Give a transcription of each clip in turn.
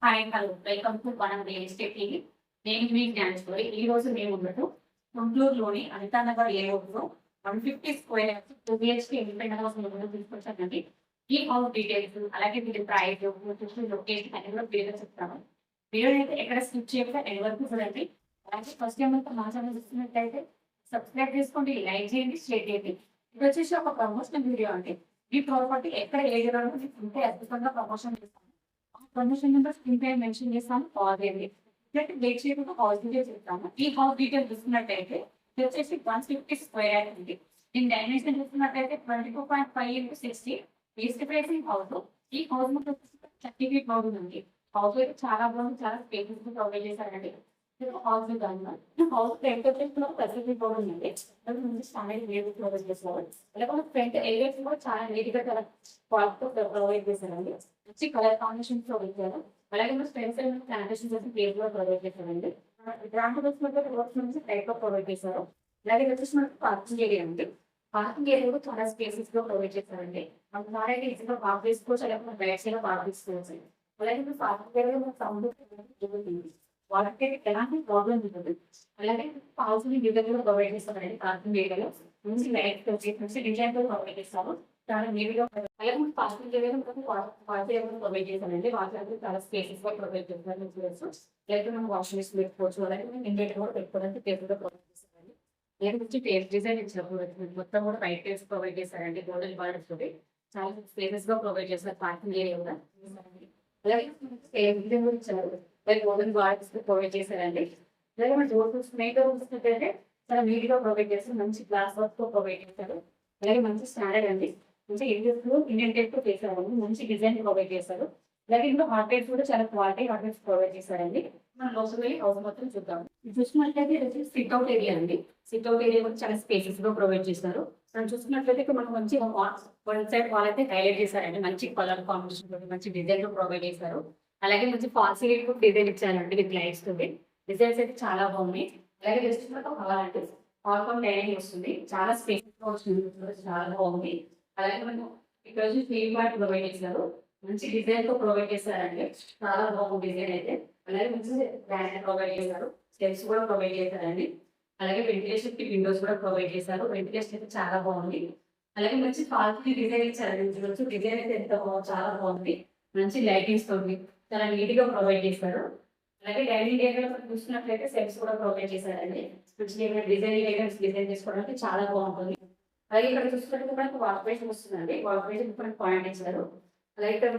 Hi hello welcome to మనం real estate TV. నేను మీ జ్ఞానేశ్వరి. ఈ రోజు మేము ఉన్నట్టు గుంటూరులోని అనితానగర్ లేఅవుట్లో 150 square yards 2 BHK independent house ముందు తీసుకొచ్చానండి. ఈ హౌస్ డీటెయిల్స్ అలాగే వీటి ప్రైస్ లొకేషన్ అన్ని కూడా క్లియర్గా చెప్తాను. వీడియో అయితే ఎక్కడ స్కిప్ చేయకుండా ఎండ్ వరకు చూడండి. అలాగే ఫస్ట్ టైం అయితే మా ఛానల్ చూస్తున్నట్టయితే సబ్స్క్రైబ్ చేసుకోండి, లైక్ చేయండి, షేర్ చేయండి. ఇది వచ్చేసి ఒక ప్రమోషనల్ వీడియో అండి. ఈ ప్రాపర్టీ ఎక్కడ ఏ ఏరియాలో ఉంటే అద్భుతంగా ప్రమోషన్ చేస్తాను. ప్రమోషన్ నెంబర్ స్క్రీన్ పై మెన్షన్ చేస్తాను, కాల్ చేయండి. ఇలాంటి వెయిట్ చేయకుండా హౌస్ డీటెయిల్స్ చెప్తాను. ఈ హౌస్ డీటెయిల్స్ చూస్తున్నట్టయితే ఇది వచ్చేసి 150 స్క్వేర్ యార్డ్ ఉంది. దీని డైమెన్షన్ చూస్తున్నట్టయితే 22.5 x 60 ఈస్ట్ ఫేసింగ్ హౌస్. ఈ హౌస్ మొత్తం 30 ఫీట్ బాగుంది ఉంది. హౌస్ అయితే చాలా బాగుంది, చాలా స్పేసెస్ ప్రొవైడ్ చేశారండి. హౌస్ హౌస్ ఫ్రంట్ వచ్చేసి ఫెసిలిటీ కూడా ఉందండి. స్టాండర్డ్ వ్యూ ప్రొవైడ్ చేస్తారు. అలాగే ఫ్రంట్ ఏరియాస్ కూడా చాలా నీట్ గా చాలా క్వాలిటీ ప్రొవైడ్ చేశారండి. మంచి కలర్ కాంబినేషన్ ప్రొవైడ్ చేశారు. అలాగే మీరు స్పెన్స్ ప్లాంటేషన్ చేసి ప్లేస్ కూడా ప్రొవైడ్ చేశారండి. గ్రాండ్ వర్క్స్ నుంచి టైప్ గా ప్రొవైడ్ చేశారు. అలాగే వచ్చేసి మనకు పార్కింగ్ ఏరియా ఉంది. పార్కింగ్ ఏరియా కూడా చాలా స్పేసెస్ గా ప్రొవైడ్ చేశారండి. మనకు నారైతే ఈజీగా పార్క్ చేసుకోవచ్చు, అలాగే మనం బ్యాక్ సైడ్ పార్క్ చేసుకోవచ్చు. అలాగే మీరు పార్కింగ్ ఏరియా మనకు సౌండ్ వాళ్ళకి ఎలాంటి ప్రాబ్లం ఉంటుంది. అలాగే హౌస్ని డిజైన్ కూడా ప్రొవైడ్ చేస్తారండి. పార్కింగ్ ఏరియాలో మంచి లైట్ మంచి డిజైన్ కూడా ప్రొవైడ్ చేస్తారు. చాలా నీట్గా అలాగే పార్కింగ్ ఏరియాలో వాటర్ ఏరియా ప్రొవైడ్ చేస్తారండి. వాటర్ చాలా స్పేసెస్ గా ప్రొవైడ్ చేస్తారు. లేకపోతే మనం వాషింగ్ మెషిన్ పెట్టుకోవచ్చు, అలాగే మనం ఇండెట్ కూడా పెట్టుకోవడానికి టేబుల్ గా ప్రొవైడ్ చేస్తారండి. అలాగే వచ్చి టేస్ట్ డిజైన్ ఇచ్చారు. మొత్తం కూడా వైట్ టేస్ట్ ప్రొవైడ్ చేస్తారండి. గోల్డెన్ బార్డర్స్ తోటి చాలా స్పేసెస్ గా ప్రొవైడ్ చేస్తారు. పార్కింగ్ ఏరియా కూడా అలాగే బిల్డింగ్ కూడా ఇచ్చారు. గోల్డెన్ బార్డర్స్ ప్రొవైడ్ చేశారండి. అలాగే మన డోర్స్ మెయిన్ డోర్ చూసినట్టయితే చాలా నీట్ గా ప్రొవైడ్ చేస్తారు. మంచి గ్లాస్ వర్క్ తో ప్రొవైడ్ చేస్తారు. అలాగే మంచి స్టాండర్డ్ అండి. మంచి ఇండియన్ టైప్ తో చేశారు. మంచి డిజైన్ ప్రొవైడ్ చేస్తారు. అలాగే ఇందులో హార్డ్వేర్స్ కూడా చాలా క్వాలిటీ హార్డ్వేర్స్ ప్రొవైడ్ చేశారండి. మనం లోపల వెళ్ళి హౌస్ మొత్తం చూద్దాం. చూసినట్లయితే ఇది వచ్చి సిట్ అవుట్ ఏరియా అండి. సిట్ అవుట్ ఏరియా కూడా చాలా స్పేసెస్ గా ప్రొవైడ్ చేస్తారు. మనం చూసుకున్నట్లయితే ఇక్కడ మనం మంచి వన్ సైడ్ వాల్ అయితే హైలైట్ చేశారండి. మంచి కలర్ కాంబినేషన్ తోటి మంచి డిజైన్ లో ప్రొవైడ్ చేశారు. అలాగే మంచి ఫాల్ సీలింగ్ కూడా డిజైన్ ఇచ్చారండి విత్ లైట్స్ తోటి. డిజైన్స్ అయితే చాలా బాగున్నాయి. అలాగే జస్ట్ మనకు హాల్ అంటే హాల్ డైనింగ్ వస్తుంది. చాలా స్పేసెస్ గా వస్తుంది. చాలా బాగుంది. అలాగే మనం ఇక్కడ వచ్చి ఫీల్ మ్యాట్ ప్రొవైడ్ చేశారు. మంచి డిజైన్ తో ప్రొవైడ్ చేశారండి. చాలా బాగుంది డిజైన్ అయితే. అలాగే మంచి బ్రాండ్ ప్రొవైడ్ చేశారు. స్టెప్స్ కూడా ప్రొవైడ్ చేశారండి. అలాగే వెంటిలేషన్ కి విండోస్ కూడా ప్రొవైడ్ చేశారు. వెంటిలేషన్ అయితే చాలా బాగుంది. అలాగే మంచి పార్టీ డిజైన్ ఇచ్చారండి. డిజైన్ అయితే ఎంత బాగుంది, చాలా బాగుంది. మంచి లైటింగ్స్ తోటి చాలా నీట్ గా ప్రొవైడ్ చేశారు. అలాగే డైనింగ్ ఏరియాలో మనం చూసినట్లయితే సెల్ఫ్స్ కూడా ప్రొవైడ్ చేశారండి. డిజైన్ చేసుకోవడానికి చాలా బాగుంటుంది. అలాగే ఇక్కడ చూసుకుంటే మనకు వాష్ బేసిన్ వస్తుందండి. వాష్ బేసిన్ మనకు పాయింట్ ఇచ్చారు. అలాగే ఇక్కడ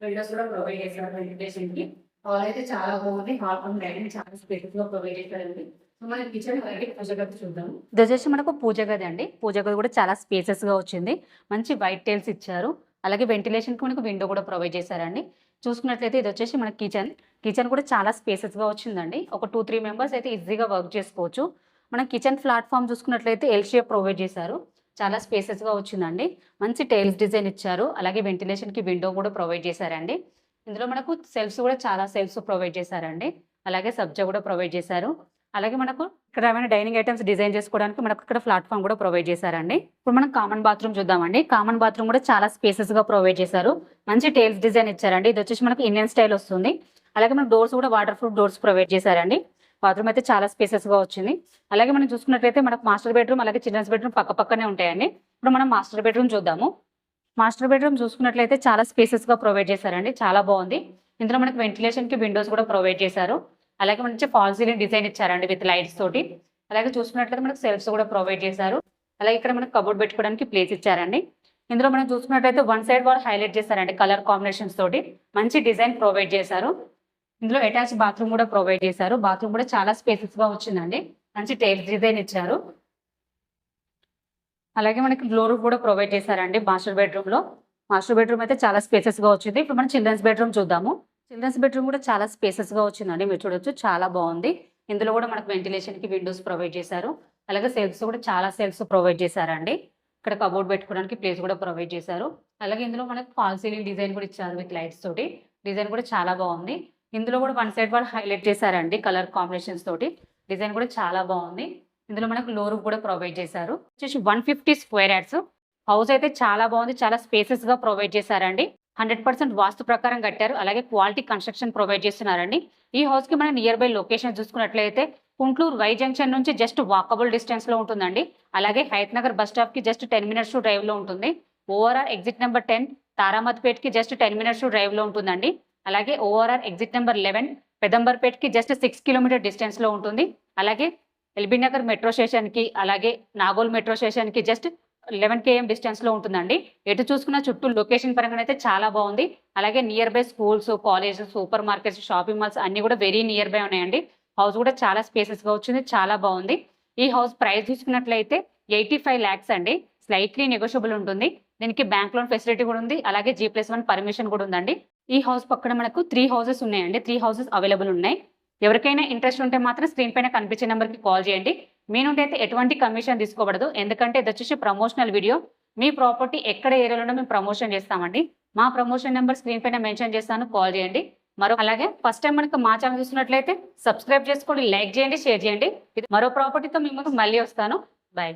విండోస్ కూడా ప్రొవైడ్ చేశారు వెంటిలేషన్ కి. హాల్ అయితే చాలా బాగుంది. హాల్ పని డైనింగ్ చాలా స్పేస్ గా ప్రొవైడ్ చేశారండి. మన కిచెన్ అలాగే పూజ గది చూద్దాం. ఇది వచ్చేసి మనకు పూజ గది అండి. పూజ గది కూడా చాలా స్పేసెస్ గా వచ్చింది. మంచి వైట్ టైల్స్ ఇచ్చారు. అలాగే వెంటిలేషన్ కి మనకు విండో కూడా ప్రొవైడ్ చేశారండి. చూసుకున్నట్లయితే ఇది వచ్చేసి మన కిచెన్. కిచెన్ కూడా చాలా స్పేసెస్ గా వచ్చిందండి. ఒక 2-3 మెంబర్స్ అయితే ఈజీగా వర్క్ చేసుకోవచ్చు. మనం కిచెన్ ప్లాట్ఫామ్ చూసుకున్నట్లయితే ఎల్ షేప్ ప్రొవైడ్ చేశారు. చాలా స్పేసెస్ గా వచ్చిందండి. మంచి టైల్స్ డిజైన్ ఇచ్చారు. అలాగే వెంటిలేషన్ కి విండో కూడా ప్రొవైడ్ చేశారండి. ఇందులో మనకు సెల్ఫ్స్ కూడా చాలా సెల్ఫ్స్ ప్రొవైడ్ చేశారండి. అలాగే సబ్జా కూడా ప్రొవైడ్ చేశారు. అలాగే మనకు ఇక్కడ ఏమైనా డైనింగ్ ఐటమ్స్ డిజైన్ చేసుకోవడానికి మనకు ఇక్కడ ప్లాట్ఫామ్ కూడా ప్రొవైడ్ చేశారండి. ఇప్పుడు మనం కామన్ బాత్రూమ్ చూద్దామండి. కామన్ బాత్రూమ్ కూడా చాలా స్పేసెస్ గా ప్రొవైడ్ చేశారు. మంచి టైల్స్ డిజైన్ ఇచ్చారండి. ఇది వచ్చేసి మనకు ఇండియన్ స్టైల్ వస్తుంది. అలాగే మనకు డోర్స్ కూడా వాటర్ ప్రూఫ్ డోర్స్ ప్రొవైడ్ చేశారండి. బాత్రూమ్ అయితే చాలా స్పేసెస్ గా వచ్చింది. అలాగే మనం చూసుకున్నట్లయితే మనకు మాస్టర్ బెడ్రూమ్ అలాగే చిల్డ్రన్స్ బెడ్రూమ్ పక్క పక్కనే ఉంటాయండి. ఇప్పుడు మనం మాస్టర్ బెడ్రూమ్ చూద్దాము. మాస్టర్ బెడ్రూమ్ చూసుకున్నట్లయితే చాలా స్పేసెస్ గా ప్రొవైడ్ చేశారండి. చాలా బాగుంది. ఇందులో మనకి వెంటిలేషన్ కి విండోస్ కూడా ప్రొవైడ్ చేశారు. అలాగే మంచి ఫాల్ సీలింగ్ డిజైన్ ఇచ్చారండి విత్ లైట్స్ తోటి. అలాగే చూసుకున్నట్లయితే మనకు సెల్ఫ్స్ కూడా ప్రొవైడ్ చేశారు. అలాగే ఇక్కడ మనకు కబోర్డ్ పెట్టుకోవడానికి ప్లేస్ ఇచ్చారండి. ఇందులో మనం చూసుకున్నట్లయితే వన్ సైడ్ వాల్ హైలైట్ చేశారండి కలర్ కాంబినేషన్స్ తోటి. మంచి డిజైన్ ప్రొవైడ్ చేశారు. ఇందులో అటాచ్ బాత్రూమ్ కూడా ప్రొవైడ్ చేశారు. బాత్రూమ్ కూడా చాలా స్పేసెస్ గా వచ్చిందండి. మంచి టైల్స్ డిజైన్ ఇచ్చారు. అలాగే మనకి డోర్ కూడా ప్రొవైడ్ చేశారండి మాస్టర్ బెడ్రూమ్ లో. మాస్టర్ బెడ్రూమ్ అయితే చాలా స్పేసెస్ గా వచ్చింది. ఇప్పుడు మనం చిల్డ్రన్స్ బెడ్రూమ్ చూద్దాము. చిల్డ్రన్స్ బెడ్రూమ్ కూడా చాలా స్పేసెస్ గా వచ్చిందండి. మీరు చూడొచ్చు చాలా బాగుంది. ఇందులో కూడా మనకు వెంటిలేషన్ కి విండోస్ ప్రొవైడ్ చేశారు. అలాగే సెల్ఫ్స్ కూడా చాలా సెల్ఫ్స్ ప్రొవైడ్ చేశారండి. ఇక్కడ కబోర్డ్ పెట్టుకోవడానికి ప్లేస్ కూడా ప్రొవైడ్ చేశారు. అలాగే ఇందులో మనకు ఫాల్ సీలింగ్ డిజైన్ కూడా ఇచ్చారు విత్ లైట్స్ తోటి. డిజైన్ కూడా చాలా బాగుంది. ఇందులో కూడా వన్ సైడ్ వాళ్ళు హైలైట్ చేశారండి కలర్ కాంబినేషన్స్ తోటి. డిజైన్ కూడా చాలా బాగుంది. ఇందులో మనకు లోరు కూడా ప్రొవైడ్ చేశారు. వచ్చేసి 150 స్క్వేర్ యార్డ్స్. హౌస్ అయితే చాలా బాగుంది. చాలా స్పేసెస్ గా ప్రొవైడ్ చేశారండి. 100% వాస్తు ప్రకారం కట్టారు. అలాగే క్వాలిటీ కన్స్ట్రక్షన్ ప్రొవైడ్ చేస్తున్నారండి. ఈ హౌస్ కి మనం నియర్ బై లొకేషన్ చూసుకున్నట్లయితే కుంట్లూరు వై జంక్షన్ నుంచి జస్ట్ వాకబుల్ డిస్టెన్స్ లో ఉంటుందండి. అలాగే హయత్ నగర్ బస్ స్టాప్ కి జస్ట్ 10 మినిట్స్ డ్రైవ్ లో ఉంటుంది. ఓఆర్ఆర్ ఎగ్జిట్ నెంబర్ 10 తారామత్పేట్ కి జస్ట్ 10 మినిట్స్ డ్రైవ్ లో ఉంటుందండి. అలాగే ఓఆర్ఆర్ ఎగ్జిట్ నెంబర్ 11 పెదంబర్పేట్ కి జస్ట్ 6 కిలోమీటర్ డిస్టెన్స్ లో ఉంటుంది. అలాగే ఎల్బీ నగర్ మెట్రో స్టేషన్ కి అలాగే నాగోల్ మెట్రో స్టేషన్ కి జస్ట్ 11 km డిస్టెన్స్ లో ఉంటుందండి. ఎటు చూసుకున్న చుట్టూ లొకేషన్ పరంగా అయితే చాలా బాగుంది. అలాగే near by schools, colleges, super markets, shopping malls అన్ని కూడా వెరీ నియర్ బై ఉన్నాయండి. హౌస్ కూడా చాలా స్పేసెస్ గా వచ్చింది, చాలా బాగుంది. ఈ హౌస్ ప్రైస్ చూసుకున్నట్లయితే 85 lakhs అండి. స్లైట్లీ నెగోషియబుల్ ఉంటుంది. దీనికి బ్యాంక్ లోన్ ఫెసిలిటీ కూడా ఉంది. అలాగే G+1 పర్మిషన్ కూడా ఉందండి. ఈ హౌస్ పక్కన మనకు 3 houses ఉన్నాయండి. 3 houses అవైలబుల్ ఉన్నాయి. ఎవరికైనా ఇంట్రెస్ట్ ఉంటే మాత్రం స్క్రీన్ పైన కనిపించే నెంబర్కి కాల్ చేయండి. మీ నుండి అయితే ఎటువంటి కమిషన్ తీసుకోబడదు. ఎందుకంటే ఇది వచ్చేసి ప్రమోషనల్ వీడియో. మీ ప్రాపర్టీ ఎక్కడ ఏరియాలో మేము ప్రమోషన్ చేస్తామండి. మా ప్రమోషన్ నెంబర్ స్క్రీన్ పైన మెన్షన్ చేస్తాను, కాల్ చేయండి. అలాగే ఫస్ట్ టైం మనకు మా ఛానల్ చూసినట్లయితే సబ్స్క్రైబ్ చేసుకోండి, లైక్ చేయండి, షేర్ చేయండి. ఇది మరో ప్రాపర్టీతో మీ ముందుకు మళ్ళీ వస్తాను. బాయ్.